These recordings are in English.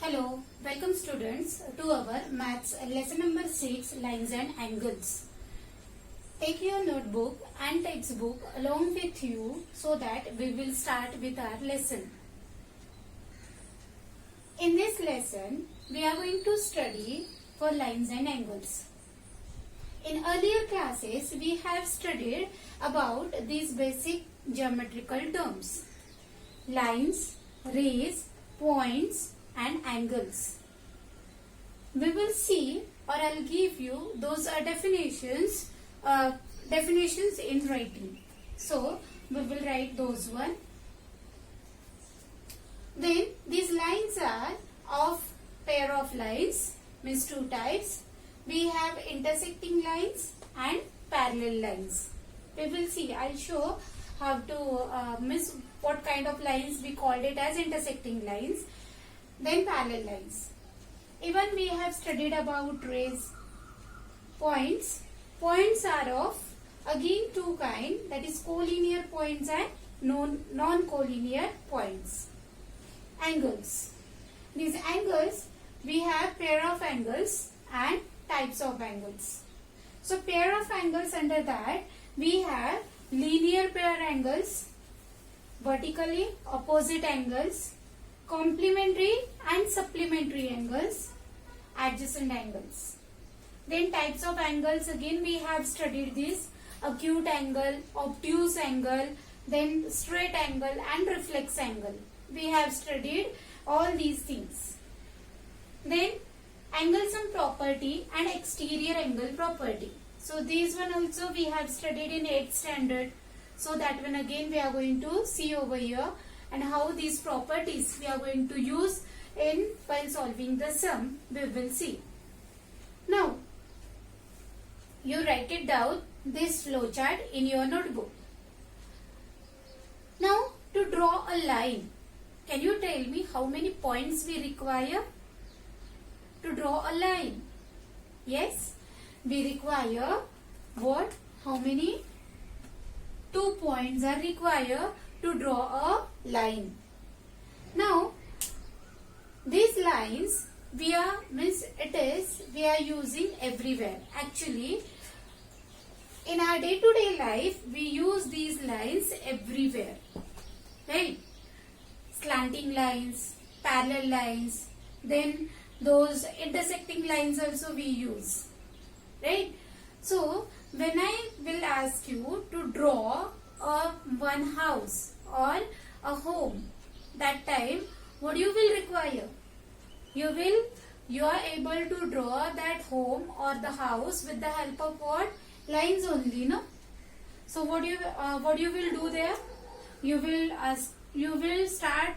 Hello, welcome students to our maths lesson number 6, lines and angles. Take your notebook and textbook along with you so that we will start with our lesson. In this lesson, we are going to study for lines and angles. In earlier classes, we have studied about these basic geometrical terms: lines, rays, points, and angles. We will see, or I'll give you those definitions in writing. So we will write those one. Then these lines are of pair of lines, means two types. We have intersecting lines and parallel lines. We will see. I'll show how to miss what kind of lines we called it as intersecting lines. Then parallel lines. Even we have studied about rays. Points. Points are of again two kind, that is collinear points and non-collinear points. Angles. These angles, we have pair of angles and types of angles. So pair of angles, under that we have linear pair angles, vertically opposite angles, complementary and supplementary angles, adjacent angles. Then types of angles, again we have studied this: acute angle, obtuse angle, then straight angle and reflex angle. We have studied all these things. Then angle-sum property and exterior angle property. So these one also we have studied in 8th standard. So that one again we are going to see over here, and how these properties we are going to use in while solving the sum, we will see. Now, you write it down, this flowchart, in your notebook. Now, to draw a line, can you tell me how many points we require to draw a line? Yes, we require what? How many? 2 points are required to draw a line. Now, these lines we are using everywhere. Actually, in our day-to-day life, we use these lines everywhere, right? Slanting lines, parallel lines, then those intersecting lines also we use, right? So, when I will ask you to draw one house or a home, that time what you will require? You are able to draw that home or the house with the help of what? Lines only, no? So what you will do there? You will start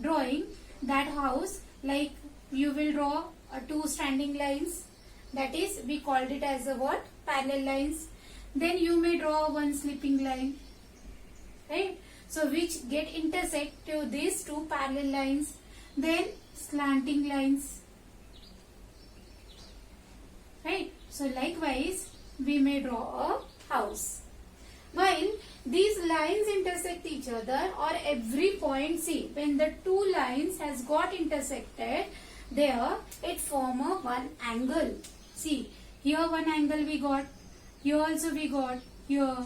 drawing that house, like you will draw two standing lines. That is, we called it as a what? Parallel lines. Then you may draw one slipping line, right? So which get intersect to these two parallel lines. Then slanting lines, right? So likewise, we may draw a house. While these lines intersect each other, or every point, see, when the two lines has got intersected, there it form a one angle. See, here one angle we got, here also we got, here.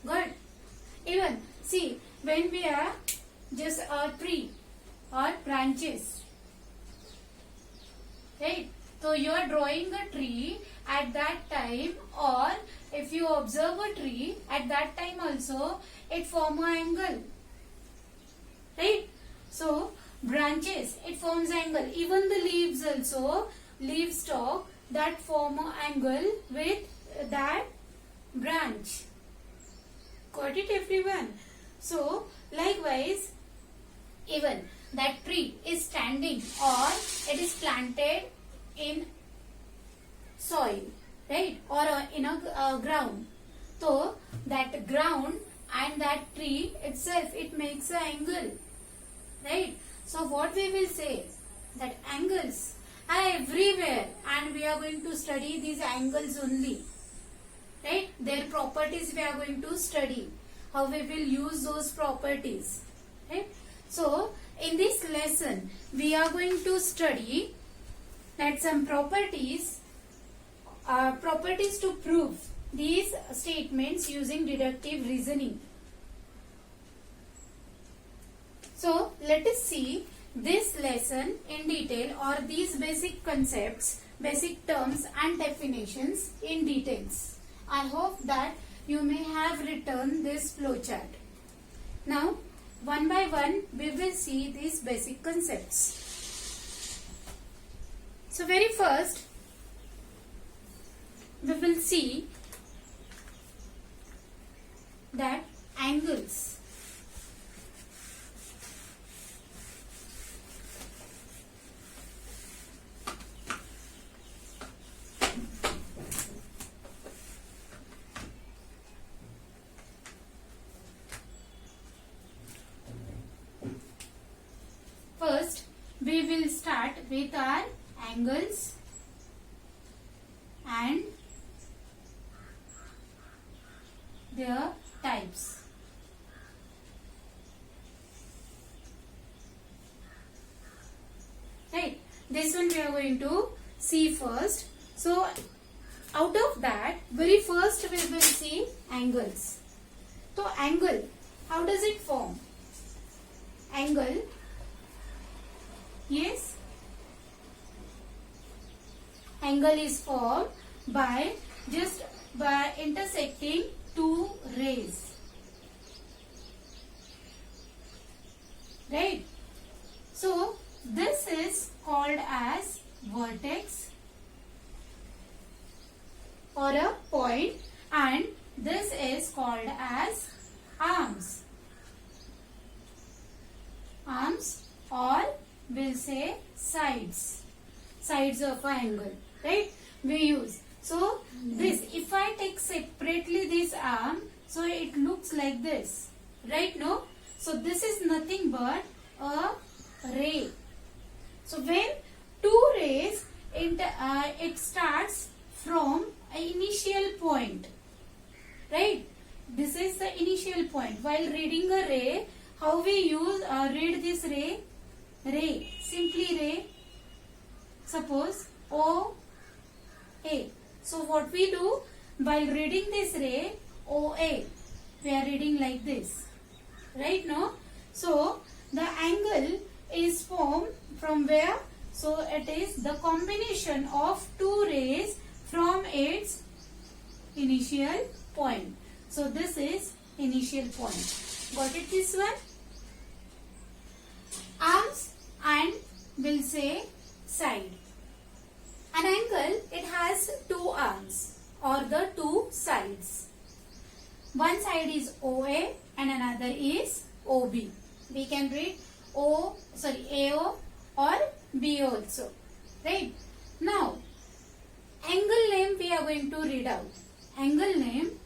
Good. Even, see, when we are just a tree or branches, right? So you are drawing a tree at that time, or if you observe a tree at that time also, it form an angle, right? So branches, it forms angle. Even the leaves also, leaf stalk, that form an angle with that branch. Got it, everyone? So likewise, even that tree is standing or it is planted in soil, right, or in a ground. So that ground and that tree itself, it makes an angle, right? So what we will say, that angles are everywhere, and we are going to study these angles only, right? Their properties we are going to study, how we will use those properties, right? So in this lesson we are going to study that some properties to prove these statements using deductive reasoning. So let us see this lesson in detail, or these basic concepts, basic terms and definitions in details. I hope that you may have written this flowchart. Now one by one we will see these basic concepts. So very first we will see that angles. First, we will start with our angles and their types. Right, this one we are going to see first. So, out of that, very first we will see angles. So, angle, how does it form? Angle, yes, angle is formed by intersecting two rays, right? So this is called as vertex or a point, and this is called as arms. Arms, or we'll say sides of an angle, right? We use. So this, if I take separately this arm, so it looks like this, right? No? So this is nothing but a ray. So when two rays, it starts from an initial point, right? This is the initial point. While reading a ray, how we use read this ray? Ray, simply ray. Suppose OA. So what we do, while reading this ray OA, we are reading like this, right? No? So the angle is formed from where? So it is the combination of two rays from its initial point. So this is initial point. Got it, this one? Arms and we'll say side. An angle, it has two arms or the two sides. One side is OA and another is OB. We can read AO or B also, right? Now, angle name we are going to read out. Angle name,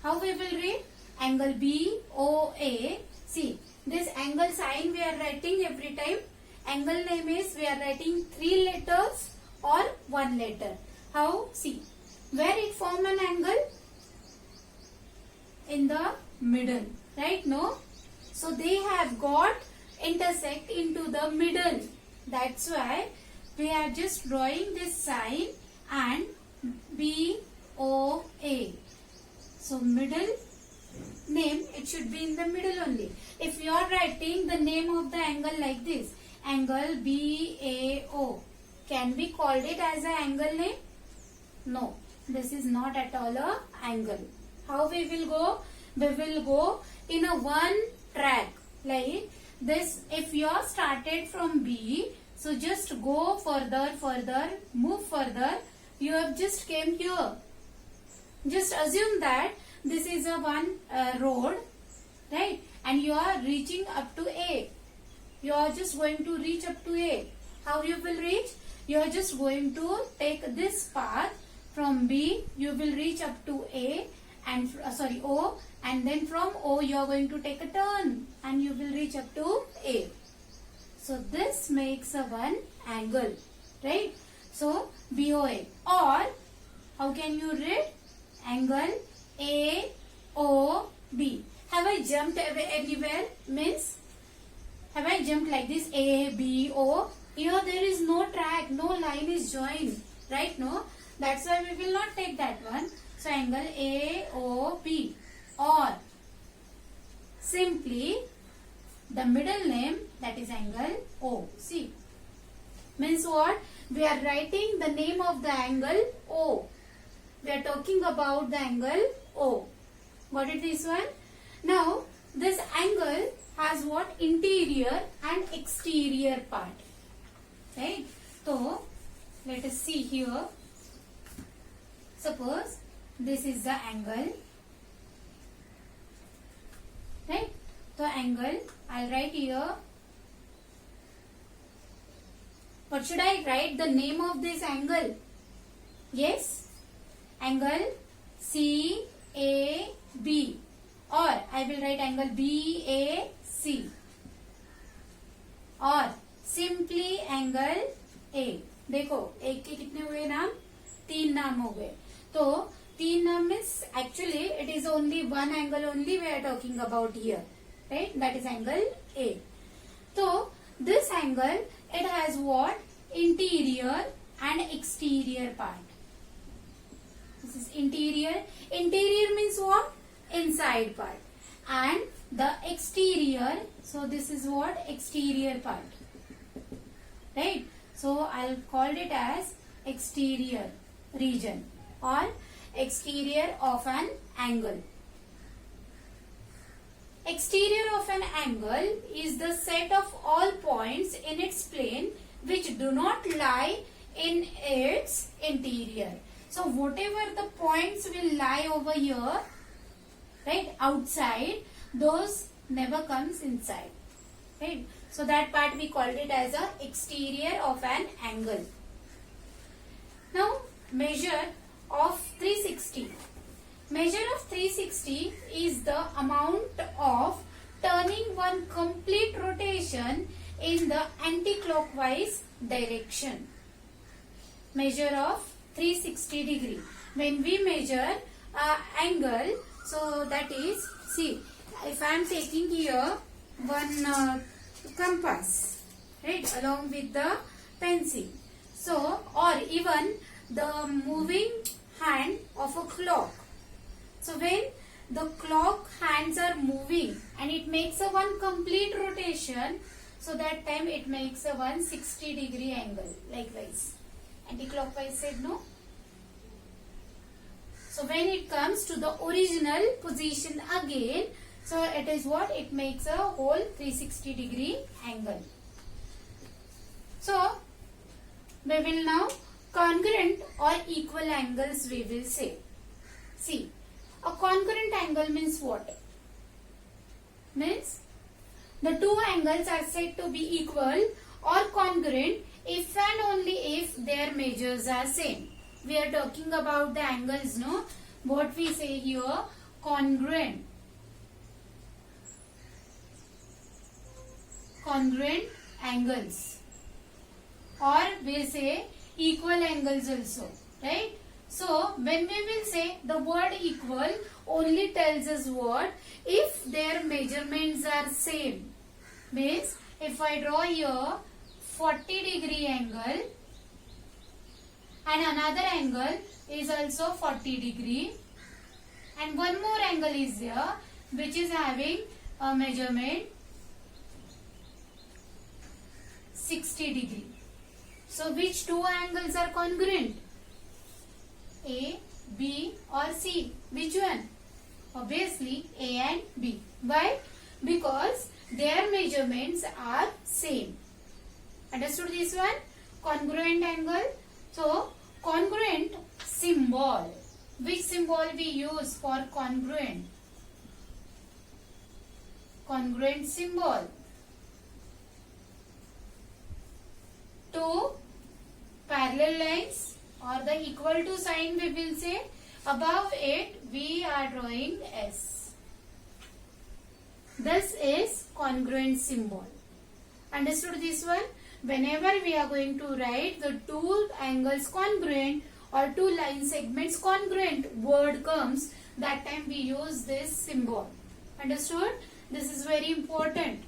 how we will read? Angle BOA. See, this angle sign we are writing every time. Angle name is, we are writing 3 letters or 1 letter. How? See, where it form an angle? In the middle, right? No? So they have got intersect into the middle. That's why we are just drawing this sign and BOA. So middle name, it should be in the middle only. If you are writing the name of the angle like this, angle BAO, can we call it as an angle name? No, this is not at all a angle. How we will go? We will go in a one track like this. If you are started from B, so just go further, move further. You have just came here. Just assume that this is a one road, right? And you are reaching up to A. You are just going to reach up to A. How you will reach? You are just going to take this path from B. You will reach up to A and O, and then from O you are going to take a turn and you will reach up to A. So this makes a one angle, right? So BOA, or how can you read? Angle AOB. Have I jumped anywhere? Means, have I jumped like this, A, B, O. Here there is no track, no line is joined, right? No, that's why we will not take that one. So angle AOB, or simply the middle name, that is angle OC. Means what? We are writing the name of the angle O. We are talking about the angle O. Got it, this one? Now this angle has what? Interior and exterior part. Right? So let us see here. Suppose this is the angle. Right? So angle, I'll write here. What should I write the name of this angle? Yes, angle CAB, or I will write angle BAC, or simply angle A. देखो एक के कितने हुए नाम? 3 नाम हो गए. तो 3 नाम means actually it is only one angle only we are talking about here, right? That is angle A. So this angle, it has what? Interior and exterior part. This is interior. Interior means what? Inside part. And the exterior, so this is what? Exterior part. Right? So I'll call it as exterior region or exterior of an angle. Exterior of an angle is the set of all points in its plane which do not lie in its interior. So whatever the points will lie over here, right, outside, those never comes inside. Right? So that part we called it as a exterior of an angle. Now measure of 360. Measure of 360 is the amount of turning one complete rotation in the anti-clockwise direction. Measure of 360 degree. When we measure angle, so that is, see, if I am taking here one compass, right, along with the pencil. So, or even the moving hand of a clock. So when the clock hands are moving and it makes a one complete rotation, so that time it makes a 160 degree angle. Likewise, anti-clockwise side, no? So when it comes to the original position again, so it is what? It makes a whole 360 degree angle. So we will now congruent or equal angles we will say. See, a congruent angle means what? Means the two angles are said to be equal or congruent if and only if their measures are same. We are talking about the angles, no? What we say here, congruent. Congruent angles. Or we say equal angles also, right? So when we will say the word equal only tells us what? If their measurements are same. Means if I draw here 40 degree angle and another angle is also 40 degree and one more angle is there which is having a measurement 60 degree. So which two angles are congruent? A, B or C? Which one? Obviously A and B. Why? Because their measurements are same. Understood this one? Congruent angle. So congruent symbol. Which symbol we use for congruent? Congruent symbol. Two parallel lines or the equal to sign we will say. Above it we are drawing S. This is congruent symbol. Understood this one? Whenever we are going to write the two angles congruent or two line segments congruent word comes, that time we use this symbol. Understood? This is very important.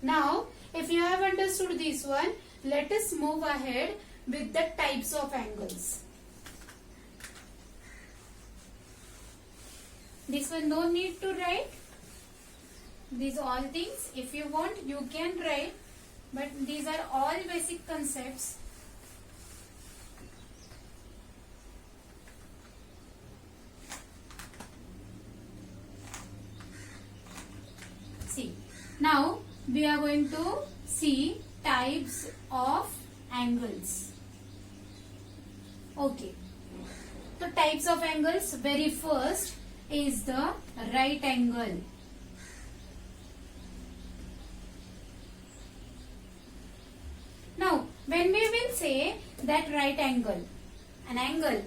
Now if you have understood this one, let us move ahead with the types of angles. This one no need to write. These all things, if you want, you can write, but these are all basic concepts. See, now we are going to see types of angles. Okay, the types of angles, very first is the right angle. Now, when we will say that right angle, an angle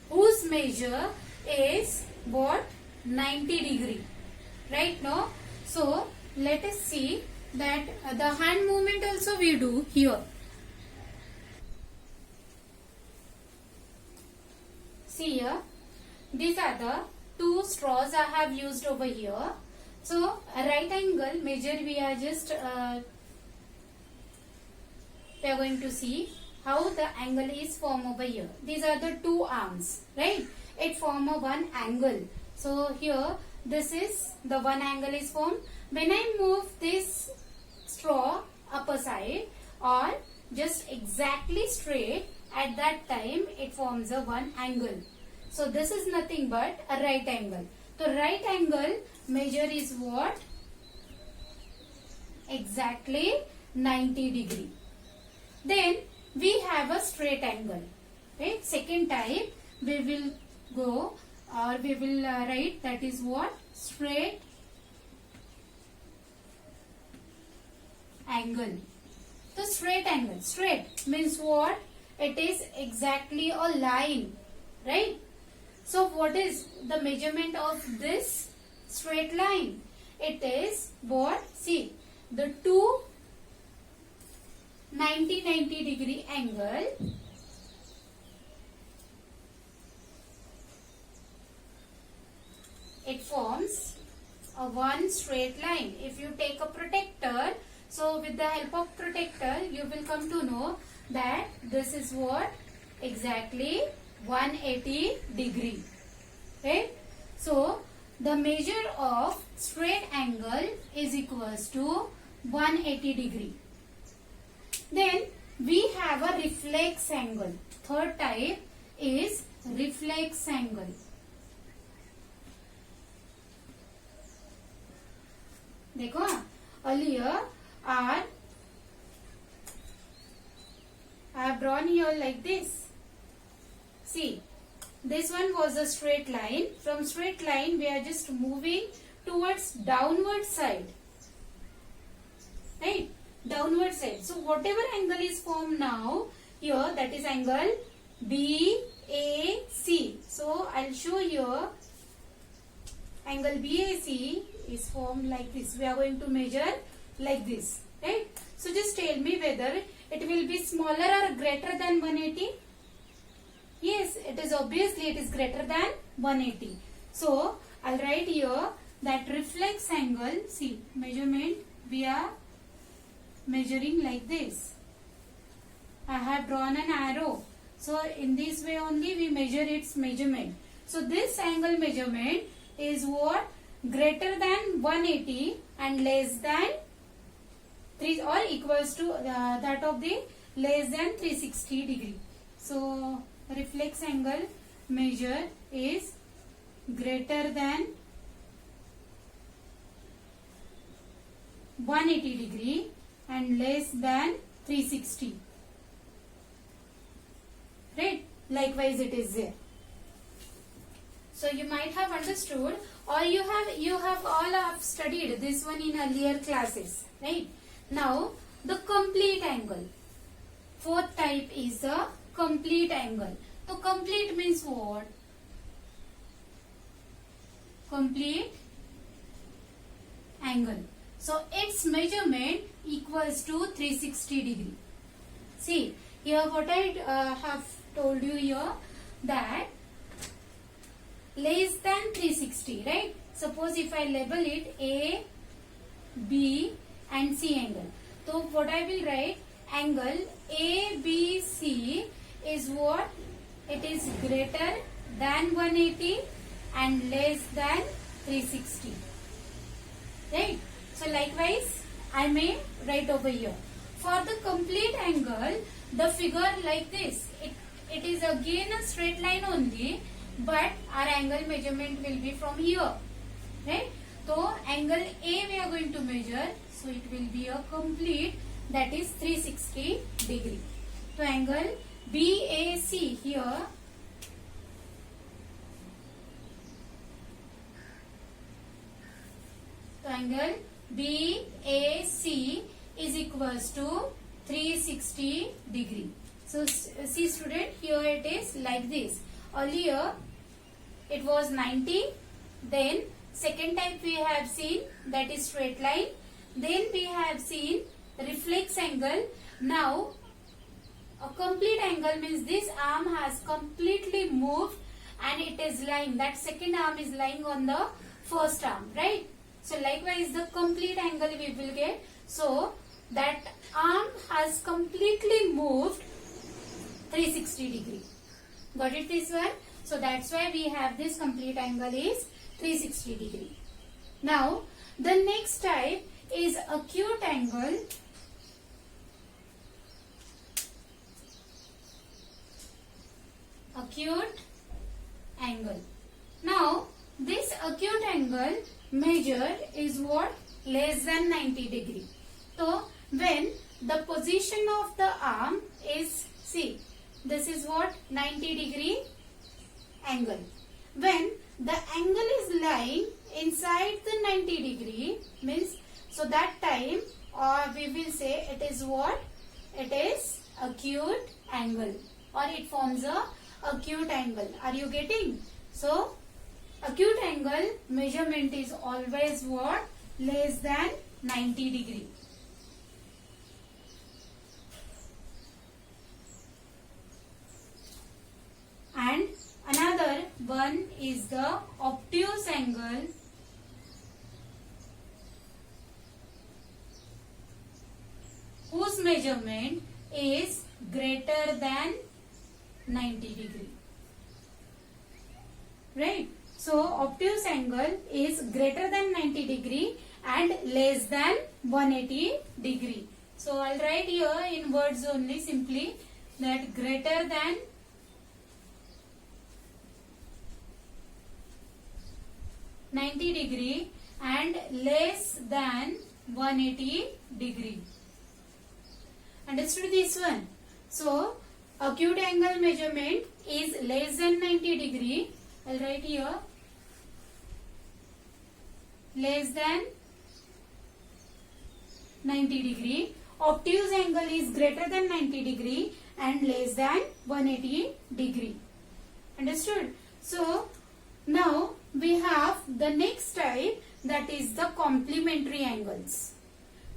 whose measure is what? 90 degree. Right now, so let us see that the hand movement also we do here. See here, these are the two straws I have used over here. So a right angle measure we are just we are going to see how the angle is formed over here. These are the two arms, right? It form a one angle. So here this is the one angle is formed. When I move this straw upper side or just exactly straight, at that time it forms a one angle. So this is nothing but a right angle. The right angle measure is what? Exactly 90 degree. Then we have a straight angle. Right? Second type we will go or we will write, that is what? Straight angle. The straight angle. Straight means what? It is exactly a line. Right? So what is the measurement of this straight line? It is what? See, the two 90 degree angle it forms a one straight line. If you take a protector, so with the help of protector you will come to know that this is what? Exactly 180 degree. Right? So the measure of straight angle is equals to 180 degree. Then we have a reflex angle. Third type is reflex angle. देखो earlier I have drawn here like this. See, this one was a straight line. From straight line we are just moving towards downward side. Right? Downward side. So whatever angle is formed now here, that is angle BAC. So I'll show here angle BAC is formed like this. We are going to measure like this. Right? So just tell me whether it will be smaller or greater than 180. Yes, it is obviously it is greater than 180. So I'll write here that reflex angle. See, measurement we are measuring like this. I have drawn an arrow. So in this way only we measure its measurement. So this angle measurement is what? Greater than 180 and less than 3 or equals to that of the less than 360 degree. So reflex angle measure is greater than 180 degree and less than 360. Right? Likewise it is there. So you might have understood, or you have all have studied this one in earlier classes. Right? Now the complete angle. Fourth type is the complete angle. So complete means what? Complete angle. So its measurement equals to 360 degree. See, here what I have told you here, that less than 360, right? Suppose if I label it A, B and C angle. So what I will write, angle ABC is what? It is greater than 180 and less than 360. Right? So likewise, I may write over here. For the complete angle, the figure like this. It is again a straight line only, but our angle measurement will be from here. Right? So angle A we are going to measure. So it will be a complete, that is 360 degree. So angle BAC here. So angle BAC is equals to 360 degree. So see student, here it is like this. Earlier it was 90, then second type we have seen, that is straight line. Then we have seen reflex angle. Now a complete angle means this arm has completely moved and it is lying, that second arm is lying on the first arm, right? So likewise the complete angle we will get. So that arm has completely moved 360 degree. Got it this one? So that's why we have this complete angle is 360 degree. Now the next type is acute angle. Acute angle. Now this acute angle measure is what? Less than 90 degree. So when the position of the arm is, see, this is what? 90 degree angle. When the angle is lying inside the 90 degree means, so that time, or we will say it is what? It is acute angle, or it forms a acute angle. Are you getting? So acute angle measurement is always what? Less than 90 degree. And another one is the obtuse angle. Whose measurement is greater than 90 degree. Right? So obtuse angle is greater than 90 degree and less than 180 degree. So I'll write here in words only simply that greater than degree and less than 180 degree. Understood this one? So acute angle measurement is less than 90 degree. I'll write here less than 90 degree. Obtuse angle is greater than 90 degree and less than 180 degree. Understood? So now we have the next type, that is the complementary angles.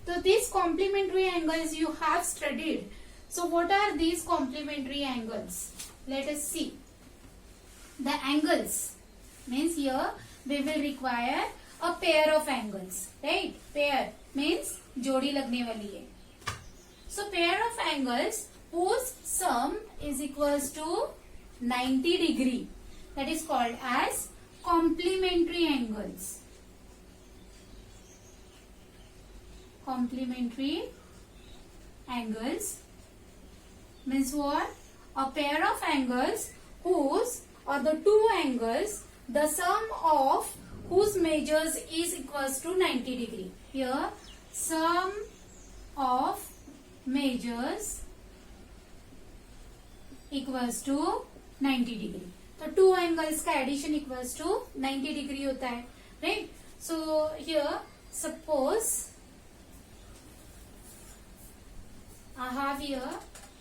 So these complementary angles you have studied. So what are these complementary angles? Let us see. The angles means here we will require a pair of angles, right? Pair means जोड़ी लगने वाली है. So pair of angles whose sum is equals to 90 degree, that is called as complementary angles. Complementary angles means what? A pair of angles whose, or the two angles, the sum of whose measures is equals to 90 degree. Here sum of measures equals to 90 degree. तो two angles का addition equals to 90 degree होता है, right? So here suppose I have here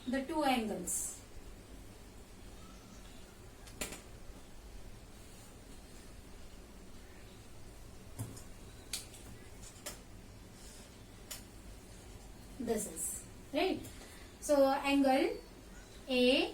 the two angles. This is right. So angle A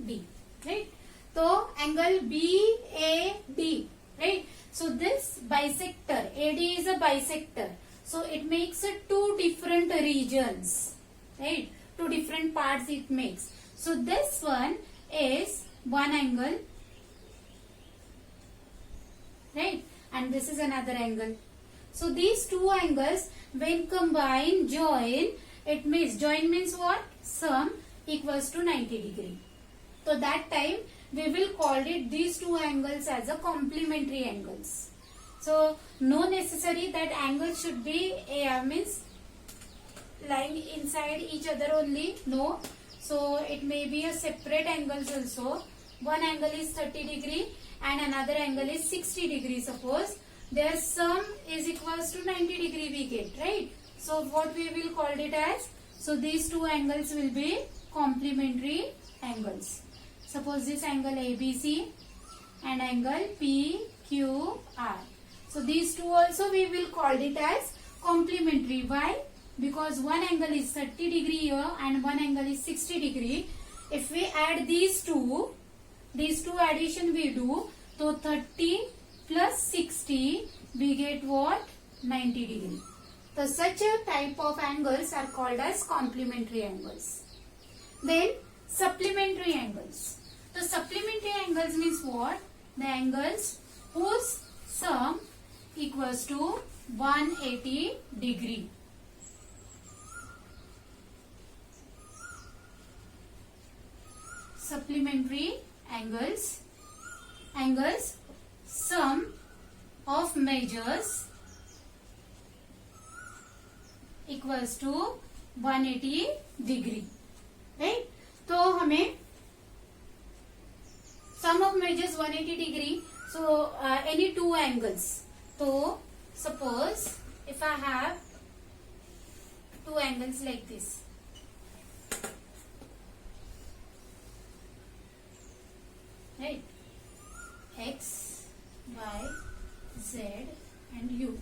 B, right? So angle BAD, right? So this bisector, AD is a bisector. So it makes two different regions, right? Two different parts it makes. So this one is one angle, right? And this is another angle. So these two angles when combined, join, it means, join means what? Sum equals to 90 degree. So that time we will call it these two angles as a complementary angles. So no necessary that angle should be means lying inside each other only. No. So it may be a separate angles also. One angle is 30 degree and another angle is 60 degree. Suppose their sum is equals to 90 degree we get, right? So what we will call it as? So these two angles will be complementary angles. Suppose this angle ABC and angle PQR. So these two also we will call it as complementary. Why? Because one angle is 30 degree here and one angle is 60 degree. If we add these two addition we do, so 30 plus 60 we get what? 90 degree. So such a type of angles are called as complementary angles. Then supplementary angles. The supplementary angles means what? The angles whose sum equals to 180 degree. Supplementary angles, sum of measures equals to 180 degree, right? तो हमें sum of measures 180 degree. So any two angles. So suppose if I have two angles like this, right? X, Y, Z and U.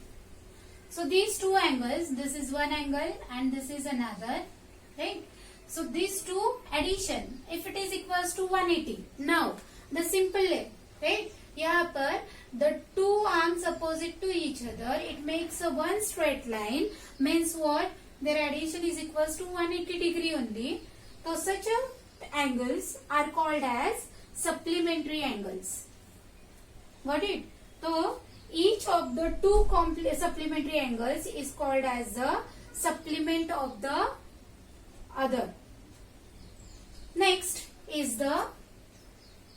So these two angles, this is one angle and this is another, right? So these two addition, if it is equals to 180. Now the simple way, right? यहाँ पर the two arms opposite to each other, it makes a one straight line. Means what? Their addition is equals to 180 degree only. So such angles are called as supplementary angles. Got it? So each of the two supplementary angles is called as the supplement of the other. Next is the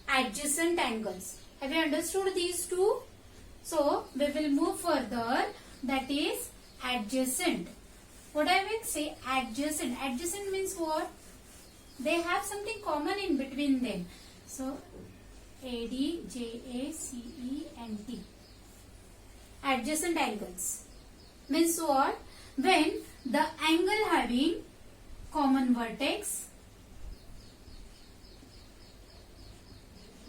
adjacent angles. Have you understood these two? So we will move further. That is adjacent. What I will say, adjacent. Adjacent means what? They have something common in between them. So AD, JA, CE and T. Adjacent angles means what? When the angle having common vertex,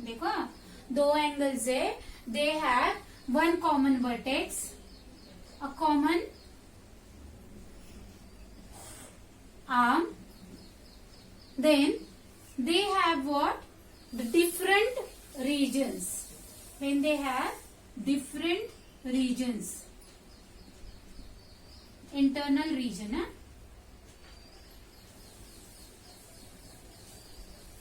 देखो दो angles है, they have one common vertex, a common arm, then they have what? The different regions. When they have different regions, internal region,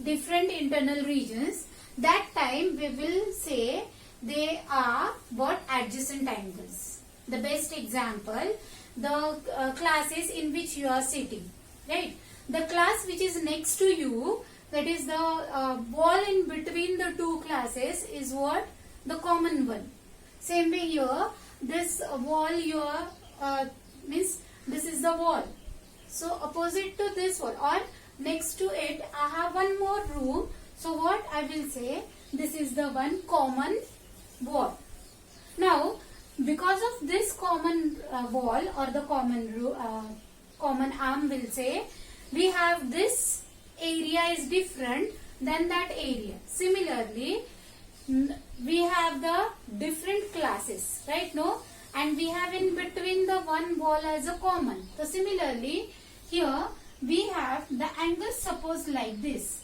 different internal regions, that time we will say they are what? Adjacent angles. The best example, the classes in which you are sitting, right? The class which is next to you, that is the wall in between the two classes is what? The common one. Same way here, this wall here means this is the wall. So opposite to this wall or next to it, I have one more room. So what I will say, this is the one common wall. Now because of this common wall or the common arm, will say we have this area is different than that area. Similarly, we have the different classes, right? No, and we have in between the one wall as a common. So similarly, here we have the angles, suppose like this.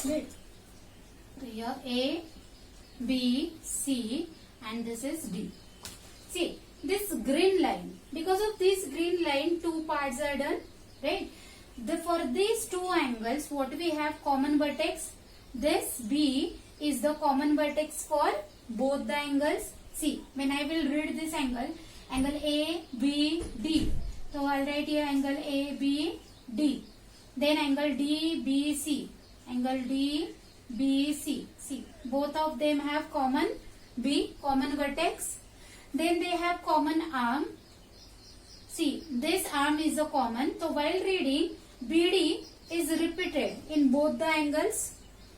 Right. So here A, B, C, and this is D. See, this green line, because of this green line, two parts are done, right? For these two angles, what we have common vertex? This B is the common vertex for both the angles. See, when I will read this angle, angle A, B, D. So I'll write here angle A, B, D. Then angle D, B, C. Angle D, B, C. See, both of them have common B, common vertex. Then they have common arm. See, this arm is a common. So while reading, BD is repeated in both the angles.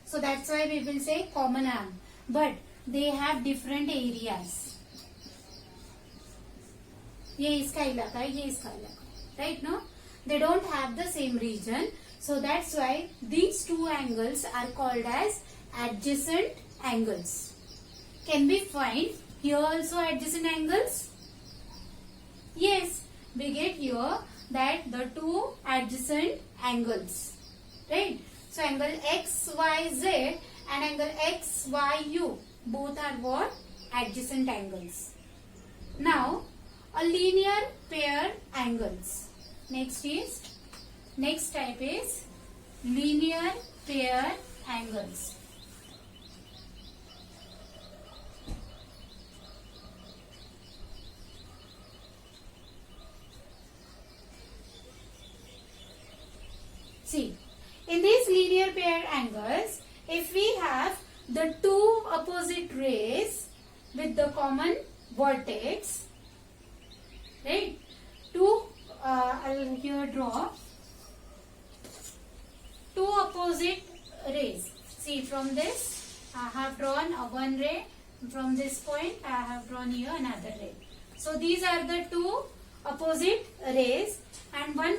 So that's why we will say common arm. But they have different areas. ये इसका इलाका है, ये इसका इलाका, right? No, they don't have the same region. So that's why these two angles are called as adjacent angles. Can we find here also adjacent angles? Yes, we get here that the two adjacent angles, right? So angle XYZ and angle XYU, both are what? Adjacent angles. Now a linear pair angles. Next type is linear pair angles. See, in these linear pair angles, if we have the two opposite rays with the common vertex, right? I'll here draw two opposite rays. See, from this I have drawn a one ray. From this point I have drawn here another ray. So these are the two opposite rays and one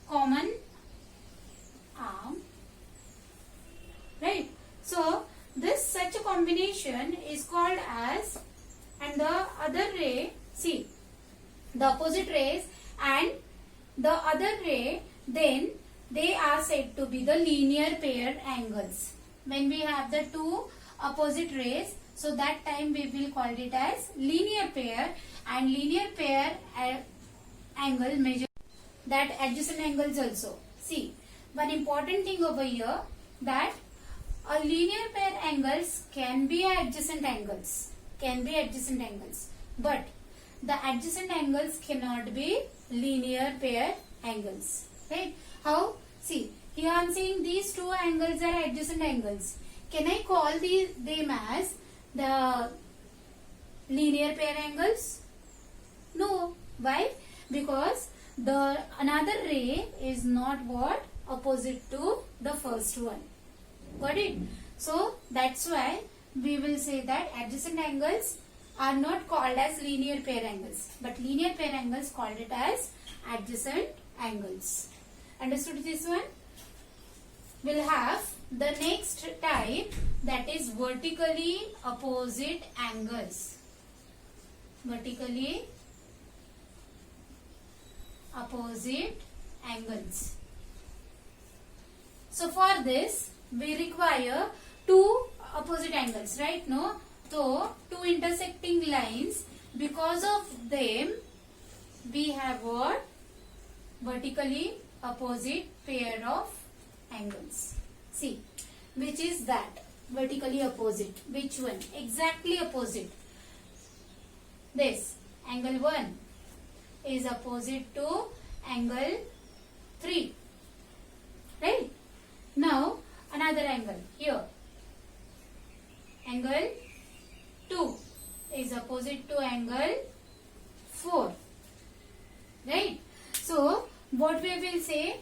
common arm, right? So this such a combination is called as, and the other ray, see, the opposite rays and the other ray, then they are said to be the linear paired angles. When we have the two opposite rays, so that time we will call it as linear pair, and linear pair angle measure that adjacent angles also. See, one important thing over here, that a linear pair angles can be adjacent angles, but the adjacent angles cannot be linear pair angles, right? How? See, here I am saying these two angles are adjacent angles. Can I call them as the linear pair angles? No. Why? Because the another ray is not what? Opposite to the first one. Got it? So that's why we will say that adjacent angles are not called as linear pair angles, but linear pair angles called it as adjacent angles. Understood this one? We'll have the next type, that is vertically opposite angles. Vertically opposite angles. So for this we require two opposite angles, right? No? So two intersecting lines, because of them we have what? Vertically opposite pair of angles. See, which is that? Vertically opposite. Which one? Exactly opposite. This angle 1 is opposite to angle 3. Right? Now another angle here. Angle 2 is opposite to angle 4. Right? So what we will say,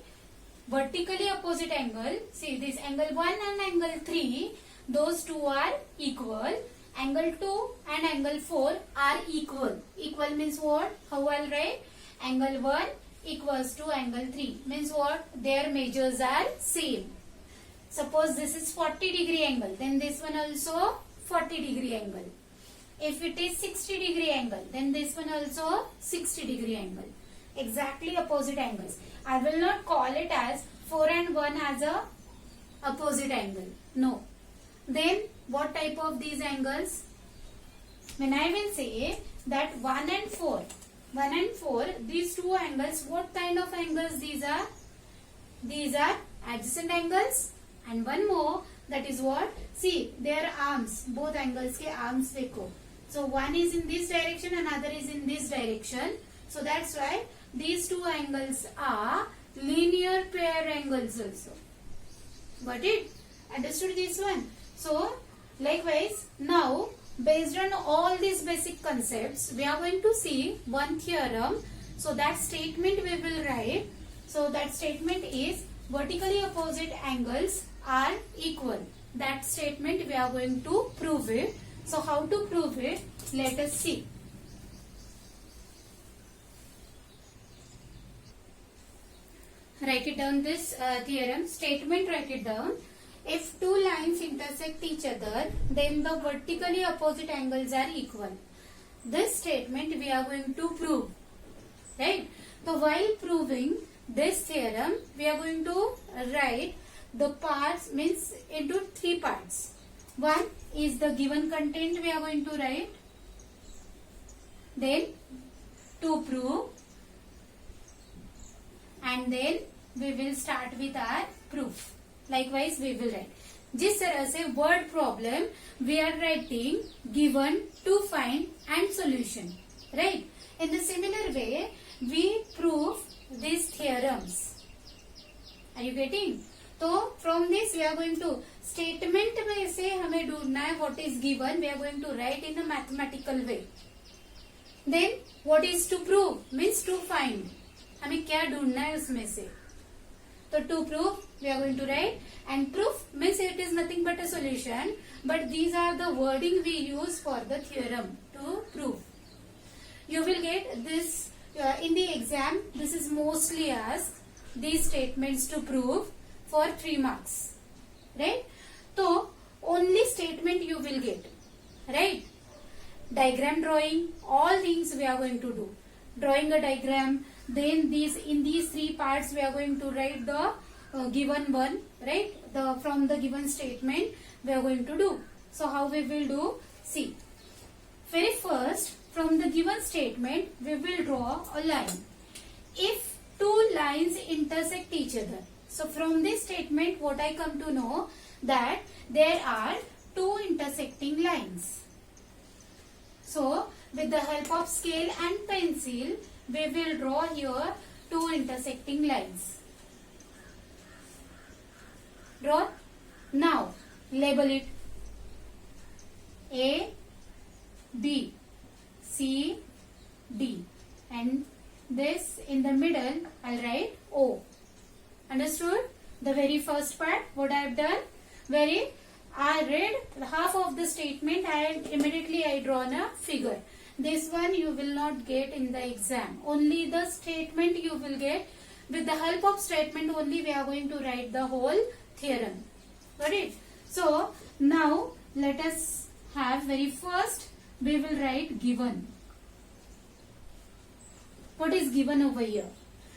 vertically opposite angle, see this angle 1 and angle 3, those two are equal. Angle 2 and angle 4 are equal. Equal means what? How I'll write? Angle 1 equals to angle 3. Means what? Their measures are same. Suppose this is 40 degree angle, then this one also 40 degree angle. If it is 60 degree angle, then this one also 60 degree angle. Exactly opposite angles. I will not call it as 4 and 1 as a opposite angle? No. Then what type of these angles? When I will say that 1 and 4, these two angles, what kind of angles these are? These are adjacent angles. And one more, that is what? See, their arms, both angles ke arms dekho. So one is in this direction, another is in this direction. So that's why these two angles are linear pair angles also. Got it? Understood this one? So likewise, now based on all these basic concepts, we are going to see one theorem. So that statement we will write. So that statement is vertically opposite angles are equal. That statement we are going to prove it. So how to prove it? Let us see. Write it down, this theorem statement, write it down. If two lines intersect each other, then the vertically opposite angles are equal. This statement we are going to prove, right? So while proving this theorem, we are going to write the parts, means into three parts. One is the given content we are going to write. Then to prove, and then we will start with our proof. Likewise we will write. जिस तरह से word problem we are writing given, to find and solution, right? In the similar way we prove these theorems. Are you getting? तो from this we are going to statement में से हमें ढूंढना है what is given, we are going to write in a mathematical way. Then what is to prove means to find, हमें क्या ढूंढना है उसमें से. So to prove we are going to write, and proof means it is nothing but a solution, but these are the wording we use for the theorem to prove. You will get this in the exam. This is mostly asked, these statements to prove for 3 marks, right? So only statement you will get, right? Diagram drawing, all things we are going to do. Drawing a diagram, then in these 3 parts we are going to write the given one, right? From the given statement we are going to do. So how we will do? See, very first from the given statement we will draw a line. If two lines intersect each other, so from this statement what I come to know, that there are two intersecting lines. So with the help of scale and pencil we will draw here two intersecting lines. Draw. Now label it A, B, C, D, and this in the middle I'll write O. Understood? The very first part what I have done, I read half of the statement and immediately I drawn a figure. This one you will not get in the exam. Only the statement you will get. With the help of statement only we are going to write the whole theorem. Got it? So now let us have very first we will write given. What is given over here?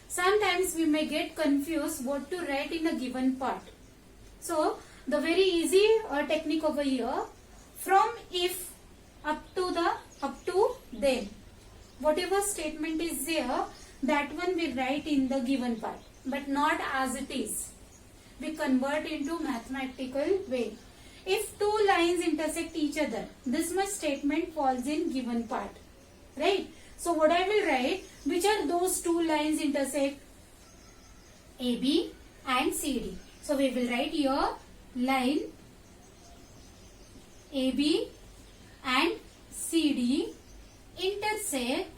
Sometimes we may get confused what to write in a given part. So the very easy technique over here, from if up to then, whatever statement is there, that one we write in the given part, but not as it is. We convert into mathematical way. If two lines intersect each other, this much statement falls in given part, right? So what I will write, which are those two lines intersect? AB and CD. So we will write here line AB and CD intersect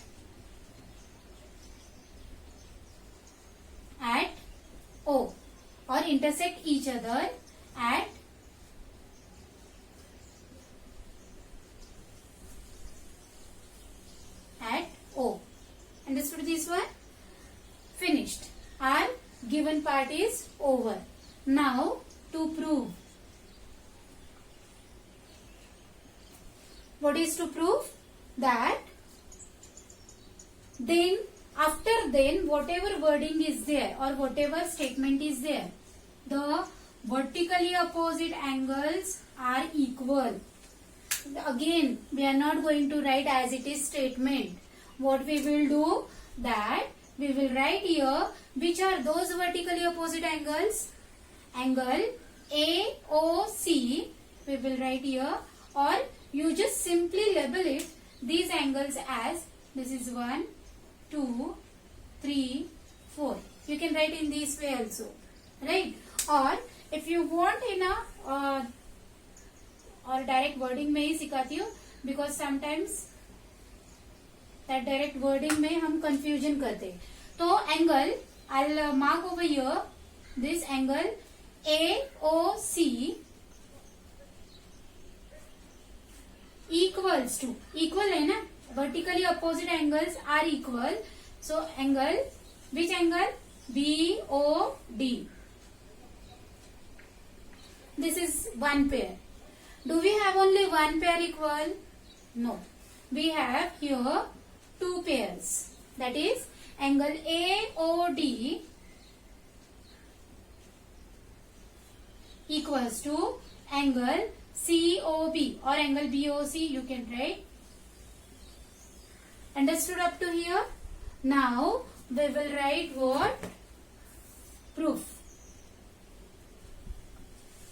at O, or intersect each other at O. Understood this one? Finished. Our given part is over. Now to prove. What is to prove? That then, after then, whatever wording is there or whatever statement is there, the vertically opposite angles are equal. Again, we are not going to write as it is statement. What we will do, that we will write here which are those vertically opposite angles. Angle AOC we will write here, or you just simply label it these angles as this is 1, 2, 3, 4. You can write in this way also, right? Or if you want in a और direct wording में ही सिखाती हूँ, because sometimes that direct wording में हम confusion करते हैं. तो angle I mark over here this angle AOC equals to, equal है ना, vertically opposite angles are equal. So angle, which angle? BOD. This is one pair. Do we have only one pair equal? No. We have here two pairs. That is angle AOD equals to angle COB or angle BOC you can write. Understood up to here? Now we will write what? Proof.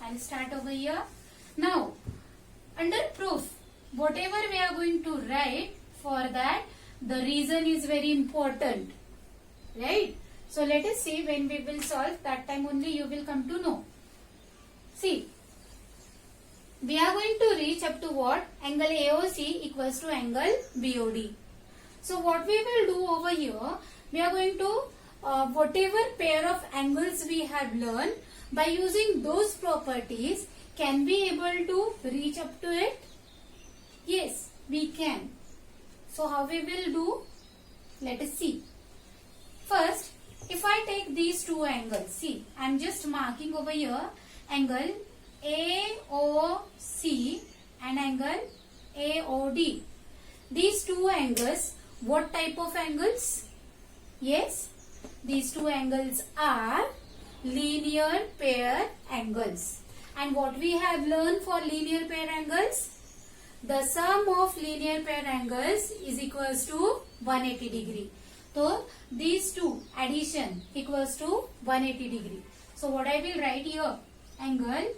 I'll start over here. Now, under proof, whatever we are going to write, for that, the reason is very important. Right? So, let us see when we will solve. That time only you will come to know. See, we are going to reach up to what? Angle AOC equals to angle BOD. So, what we will do over here, we are going to, whatever pair of angles we have learned, by using those properties, can we able to reach up to it? Yes, we can. So how we will do? Let us see. First, if I take these two angles, see, I am just marking over here angle AOC and angle AOD. These two angles, what type of angles? Yes, these two angles are linear pair angles. And what we have learned for linear pair angles? The sum of linear pair angles is equals to 180 degree. So these two addition equals to 180 degree. So what I will write here? Angle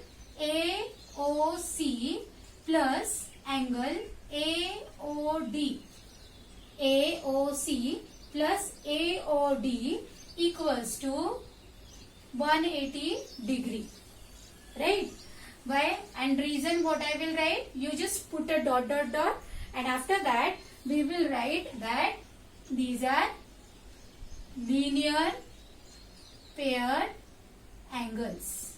AOC plus angle AOD. AOC plus AOD equals to 180 degree. Right? Why? And reason what I will write? You just put a dot dot dot, and after that we will write that these are linear pair angles.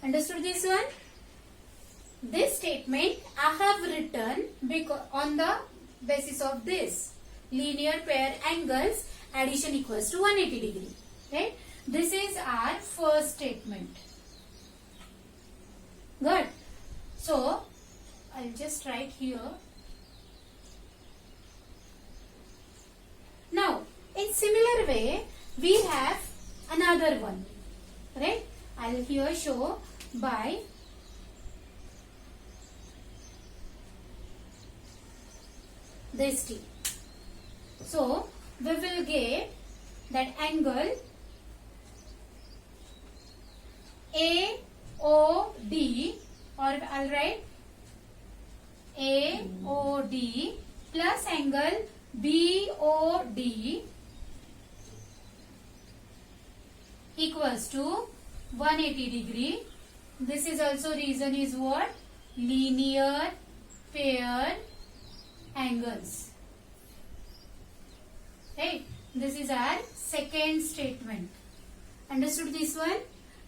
Understood this one? This statement I have written because on the basis of this linear pair angles addition equals to 180 degree. Right? This is our first statement. Good. So, I'll just write here. Now, in similar way, we have another one. Right? I'll here show by this T. So, we will get that angle AOD, or I'll write AOD plus angle BOD equals to 180 degree. This is also reason is what? Linear pair angles. Right? This is our second statement. Understood this one?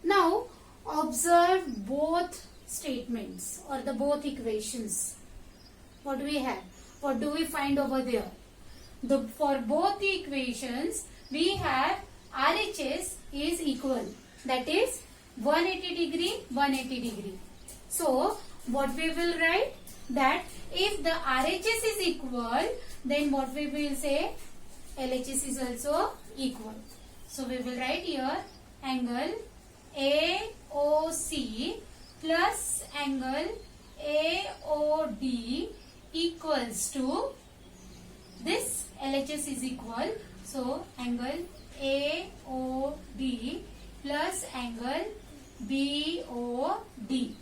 Now, observe both statements or the both equations. What do we have? What do we find over there? For both the equations, we have RHS is equal. That is 180 degree, 180 degree. So, what we will write? That if the RHS is equal, then what we will say? LHS is also equal. So, we will write here angle AOC plus angle AOD equals to this LHS is equal. So angle AOD plus angle BOD.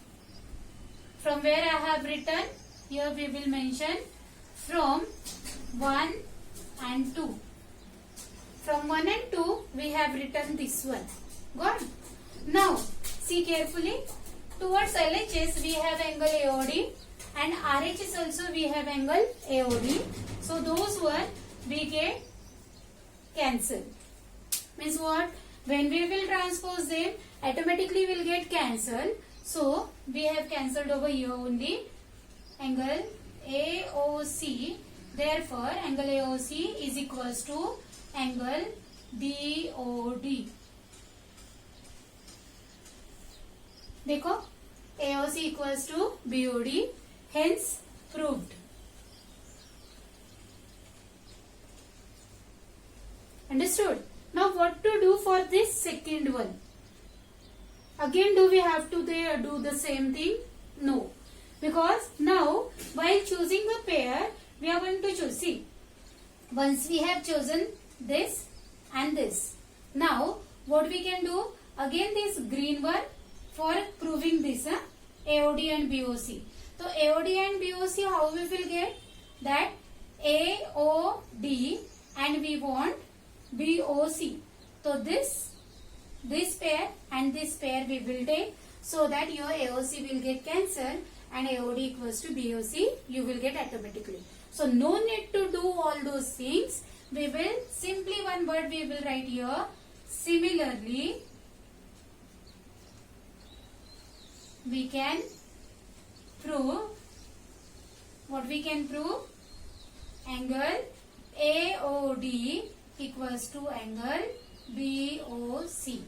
From where I have written? Here we will mention from 1 and 2. From 1 and 2 we have written this one. Got it? Now see carefully. Towards LHS we have angle AOD and RHS also we have angle AOD. So those one we get cancelled. Means what? When we will transpose them, automatically will get cancelled. So we have cancelled over here only angle AOC. Therefore angle AOC is equals to angle BOD. देखो AOC equals to BOD, hence proved. Understood? Now what to do for this second one? Again do we have to do the same thing? No. Because now while choosing the pair we are going to choose. See, once we have chosen this and this. Now what we can do? Again this green one for proving this AOD and BOC. So AOD and BOC how we will get? That AOD and we want BOC. So this pair and this pair we will take so that your AOC will get cancelled and AOD equals to BOC you will get automatically. So no need to do all those things. We will simply one word we will write here. Similarly, we can prove, what we can prove? Angle AOD equals to angle BOC.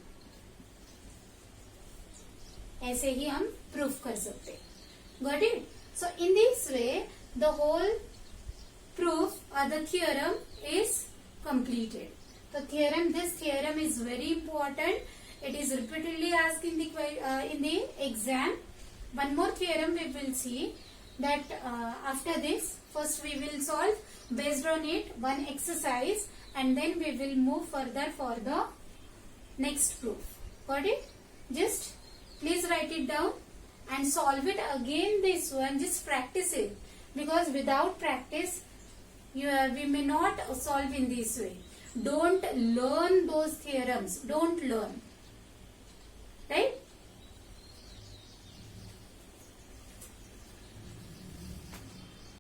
ऐसे ही हम proof कर सकते हैं. Got it? So in this way the whole proof or the theorem is completed. The theorem, this theorem is very important. It is repeatedly asked in the exam. One more theorem we will see that after this. First we will solve based on it one exercise and then we will move further for the next proof. Got it? Just please write it down and solve it again this one. Just practice it because without practice we may not solve in this way. Don't learn those theorems. Don't learn.